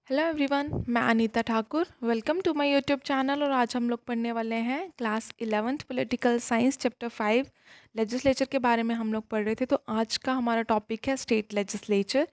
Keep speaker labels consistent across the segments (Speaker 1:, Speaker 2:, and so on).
Speaker 1: Hello everyone, मैं Anita Thakur. Welcome to my YouTube channel. और आज हम लोग पढ़ने वाले हैं class 11th political science chapter 5 legislature के बारे में हम लोग पढ़ रहे थे। तो आज का हमारा टॉपिक है स्टेट लेजिस्लेचर।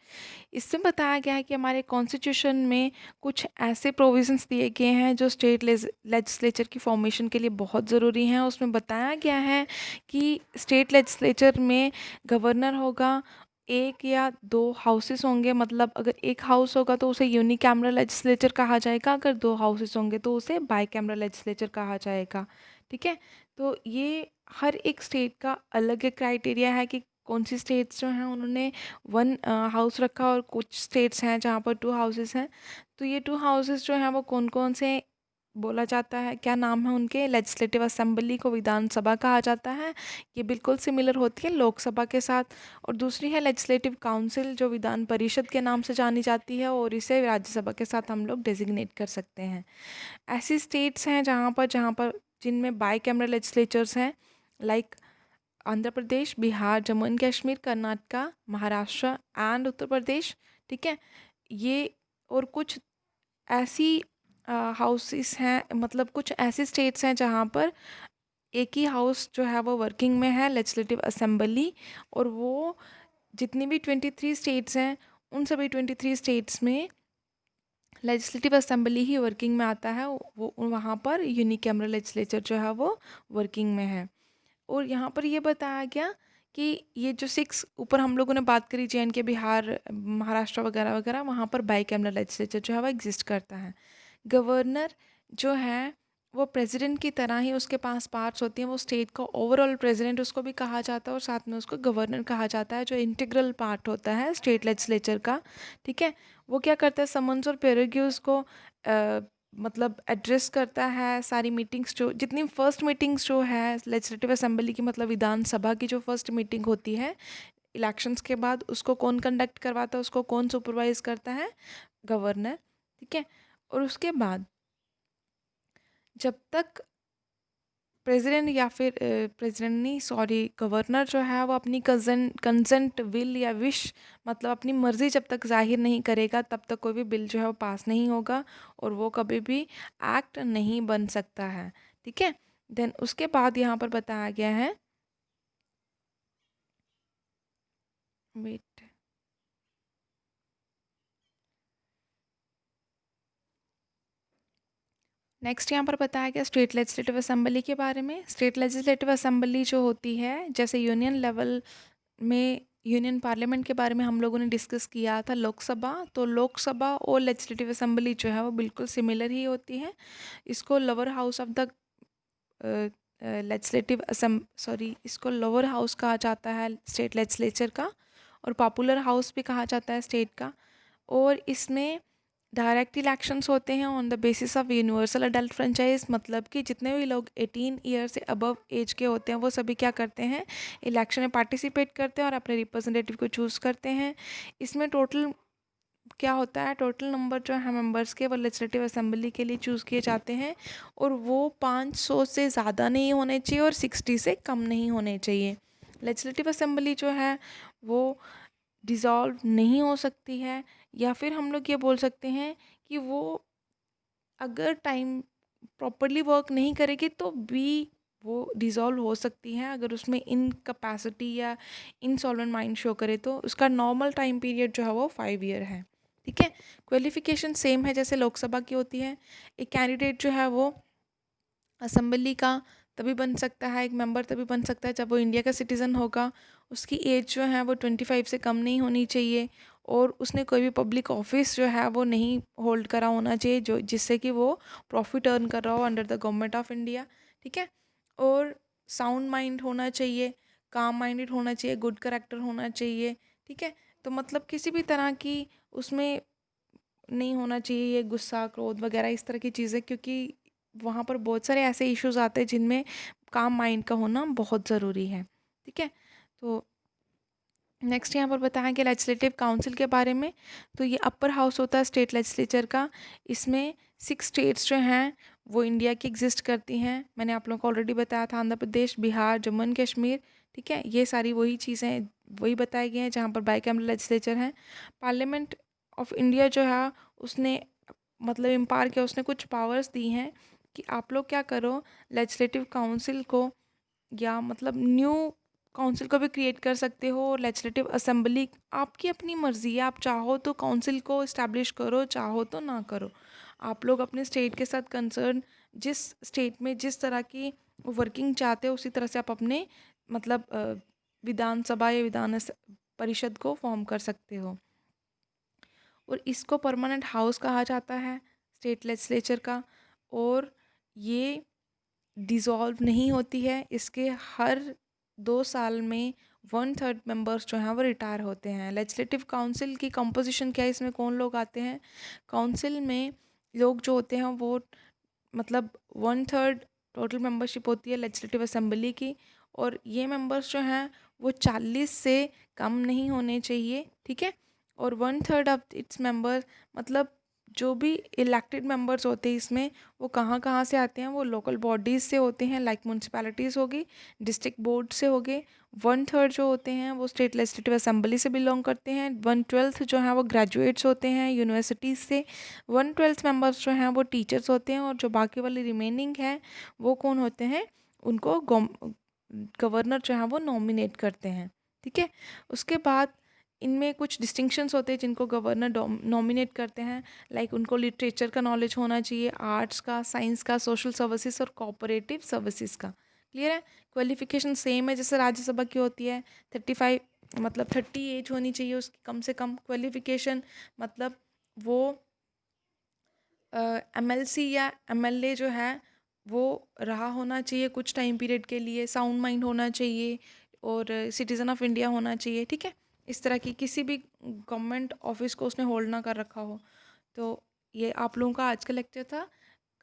Speaker 1: इसमें बताया गया है कि हमारे कॉन्स्टिट्यूशन में कुछ ऐसे प्रोविजंस दिए गए हैं जो स्टेट लेजिस्लेचर की फॉर्मेशन के लिए बहुत ज़रूरी हैं। उसमें बताया गया है कि स्टेट लेजिस्लेचर में गवर्नर होगा, एक या दो हाउसेस होंगे। मतलब अगर एक हाउस होगा तो उसे यूनिकैमरल लेजिस्लेचर कहा जाएगा, अगर दो हाउसेस होंगे तो उसे बाईकैमरल लेजिस्लेचर कहा जाएगा। ठीक है, तो ये हर एक स्टेट का अलग एक क्राइटेरिया है कि कौन सी स्टेट्स जो हैं उन्होंने वन हाउस रखा और कुछ स्टेट्स हैं जहाँ पर टू हाउसेस हैं। तो ये टू हाउसेस जो हैं वो कौन कौन से बोला जाता है, क्या नाम है उनके? लेजिस्लेटिव असेंबली को विधानसभा कहा जाता है। ये बिल्कुल सिमिलर होती है लोकसभा के साथ। और दूसरी है लेजिस्लेटिव काउंसिल जो विधान परिषद के नाम से जानी जाती है, और इसे राज्यसभा के साथ हम लोग डेजिग्नेट कर सकते हैं। ऐसी स्टेट्स हैं जहाँ पर जिनमें बाई कैमरल लेजिस्लेचर्स हैं, like Andhra Pradesh, Bihar, Jammu and Kashmir, Karnataka, Maharashtra and Uttar Pradesh. ठीक है, ये और कुछ ऐसी हाउसेस हैं, मतलब कुछ ऐसी स्टेट्स हैं जहाँ पर एक ही हाउस जो है वो वर्किंग में है, लेजिस्लेटिव असेंबली। और वो जितनी भी 23 स्टेट्स हैं उन सभी 23 स्टेट्स में लेजिस्लेटिव असेंबली ही वर्किंग में आता है। वो वहाँ पर यूनिकैमरल लेजिस्लेचर जो है वो वर्किंग में है। और यहाँ पर ये बताया गया कि ये जो 6 ऊपर हम लोगों ने बात करी, जे-एंड-के, बिहार, महाराष्ट्र वगैरह वगैरह, वहाँ पर बाईकैमरल लेजिस्लेचर जो है वो एग्जिस्ट करता है। गवर्नर जो है वो प्रेसिडेंट की तरह ही उसके पास पार्ट्स होती हैं। वो स्टेट का ओवरऑल प्रेसिडेंट उसको भी कहा जाता है, और साथ में उसको गवर्नर कहा जाता है, जो इंटीग्रल पार्ट होता है स्टेट लेजिस्लेचर का। ठीक है, वो क्या करता है, समन्स और पेरोग्यूज को मतलब एड्रेस करता है। सारी मीटिंग्स जो जितनी फर्स्ट मीटिंग्स जो है लेजिस्लेटिव असेंबली की, मतलब विधानसभा की जो फर्स्ट मीटिंग होती है इलेक्शंस के बाद, उसको कौन कंडक्ट करवाता है, उसको कौन सुपरवाइज करता है? गवर्नर। ठीक है, और उसके बाद जब तक प्रेसिडेंट या फिर प्रेसिडेंट नहीं, सॉरी, गवर्नर जो है वो अपनी कंसेंट विल या विश, मतलब अपनी मर्ज़ी जब तक जाहिर नहीं करेगा तब तक कोई भी बिल जो है वो पास नहीं होगा, और वो कभी भी एक्ट नहीं बन सकता है। ठीक है, देन उसके बाद यहाँ पर बताया गया है, वेट, नेक्स्ट यहाँ पर बताया गया स्टेट लेजिस्लेटिव असेंबली के बारे में। स्टेट लेजिस्लेटिव असेंबली जो होती है, जैसे यूनियन लेवल में यूनियन पार्लियामेंट के बारे में हम लोगों ने डिस्कस किया था लोकसभा, तो लोकसभा और लेजिस्लेटिव असेंबली जो है वो बिल्कुल सिमिलर ही होती है। इसको lower house of the legislative sorry, इसको लोअर हाउस कहा जाता है स्टेट लेजिस्लेचर का, और पॉपुलर हाउस भी कहा जाता है स्टेट का। और इसमें डायरेक्ट इलेक्शंस होते हैं on the basis of universal adult franchise, मतलब कि जितने भी लोग 18 ईयर से अबव एज के होते हैं वो सभी क्या करते हैं, इलेक्शन में पार्टिसिपेट करते हैं और अपने रिप्रेजेंटेटिव को चूज़ करते हैं। इसमें टोटल क्या होता है, टोटल नंबर जो है मेंबर्स के वो लेजिस्लेटिव असेंबली के लिए चूज़ किए जाते हैं, और वो 500 से ज़्यादा नहीं होने चाहिए और 60 से कम नहीं होने चाहिए। लेजिस्लेटिव असेंबली जो है वो डिज़ोल्व नहीं हो सकती है, या फिर हम लोग ये बोल सकते हैं कि वो अगर टाइम प्रॉपरली वर्क नहीं करेगी तो भी वो डिज़ोल्व हो सकती हैं, अगर उसमें इनकैपेसिटी या इनसॉल्वेंट माइंड शो करे तो। उसका नॉर्मल टाइम पीरियड जो है वो 5 ईयर है। ठीक है, क्वालिफिकेशन सेम है जैसे लोकसभा की होती है। एक कैंडिडेट जो है वो असेंबली का तभी बन सकता है, एक मेंबर तभी बन सकता है जब वो इंडिया का सिटीज़न होगा। उसकी एज जो है वो 25 से कम नहीं होनी चाहिए, और उसने कोई भी पब्लिक ऑफिस जो है वो नहीं होल्ड करा होना चाहिए जो जिससे कि वो प्रॉफिट अर्न कर रहा हो under the government of India. ठीक है, और साउंड माइंड होना चाहिए, काम माइंडेड होना चाहिए, गुड करेक्टर होना चाहिए। ठीक है, तो मतलब किसी भी तरह की उसमें नहीं होना चाहिए ये गुस्सा, क्रोध वगैरह इस तरह की चीज़ें, क्योंकि वहाँ पर बहुत सारे ऐसे इश्यूज आते हैं जिनमें काम माइंड का होना बहुत ज़रूरी है। ठीक है, तो नेक्स्ट यहाँ पर बताया कि लेजिस्लेटिव काउंसिल के बारे में। तो ये अपर हाउस होता है स्टेट लेजिस्लेचर का। इसमें 6 स्टेट्स जो हैं वो इंडिया की एग्जिस्ट करती हैं। मैंने आप लोगों को ऑलरेडी बताया था, आंध्र प्रदेश, बिहार, जम्मू एंड कश्मीर। ठीक है, ये सारी वही चीज़ें वही बताई गई हैं जहाँ पर बाईकैमरल लेजिस्लेचर हैं। पार्लियामेंट ऑफ इंडिया जो है उसने मतलब एम्पावर किया, उसने कुछ पावर्स दी हैं कि आप लोग क्या करो, लेजिस्लेटिव काउंसिल को या मतलब न्यू काउंसिल को भी क्रिएट कर सकते हो। लेजिस्लेटिव असेंबली आपकी अपनी मर्ज़ी है, आप चाहो तो काउंसिल को इस्टेब्लिश करो, चाहो तो ना करो। आप लोग अपने स्टेट के साथ कंसर्न, जिस स्टेट में जिस तरह की वर्किंग चाहते हो उसी तरह से आप अपने मतलब विधानसभा या परिषद को फॉर्म कर सकते हो। और इसको परमानेंट हाउस कहा जाता है स्टेट लेजिस्लेचर का। और ये डिज़ोल्व नहीं होती है, इसके हर 2 साल में 1/3 मेंबर्स जो हैं वो रिटायर होते हैं। लेजिस्लेटिव काउंसिल की कंपोजिशन क्या है, इसमें कौन लोग आते हैं? काउंसिल में लोग जो होते हैं वो मतलब 1/3 टोटल मेंबरशिप होती है लेजिस्लेटिव असेंबली की। और ये मेंबर्स जो हैं वो 40 से कम नहीं होने चाहिए, ठीक है। और 1/3 ऑफ इट्स मेंबर्स मतलब जो भी इलेक्टेड मेंबर्स होते हैं इसमें, वो कहाँ कहाँ से आते हैं? वो लोकल बॉडीज़ से होते हैं, लाइक म्यूनसिपैलिटीज़ होगी, डिस्ट्रिक्ट बोर्ड से हो गए। 1/3 जो होते हैं वो स्टेट लेजिस्लेटिव असेंबली से बिलोंग करते हैं। 1/12 जो है वो ग्रेजुएट्स होते हैं यूनिवर्सिटीज़ से। 1/12 मेंबर्स जो हैं वो टीचर्स होते हैं। और जो बाकी वाली रिमेनिंग है वो कौन होते हैं? उनको गवर्नर जो है वो नॉमिनेट करते हैं, ठीक है। उसके बाद इनमें कुछ डिस्टिंक्शंस होते हैं जिनको गवर्नर नॉमिनेट करते हैं, लाइक उनको लिटरेचर का नॉलेज होना चाहिए, आर्ट्स का, साइंस का, सोशल सर्विसेज और कोऑपरेटिव सर्विसेज का। क्लियर है? क्वालिफिकेशन सेम है जैसे राज्यसभा की होती है। 35 मतलब 30 एज होनी चाहिए उसकी कम से कम। क्वालिफिकेशन मतलब वो एमएलसी या एमएलए जो है वो रहा होना चाहिए कुछ टाइम पीरियड के लिए, साउंड माइंड होना चाहिए और सिटीज़न ऑफ इंडिया होना चाहिए, ठीक है। इस तरह की किसी भी गवर्नमेंट ऑफिस को उसने होल्ड ना कर रखा हो। तो ये आप लोगों का आज का लेक्चर था।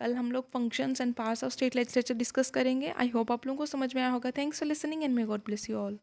Speaker 1: कल हम लोग functions and parts of state legislature discuss करेंगे। आई होप आप लोगों को समझ में आया होगा। Thanks for listening and may God bless you all.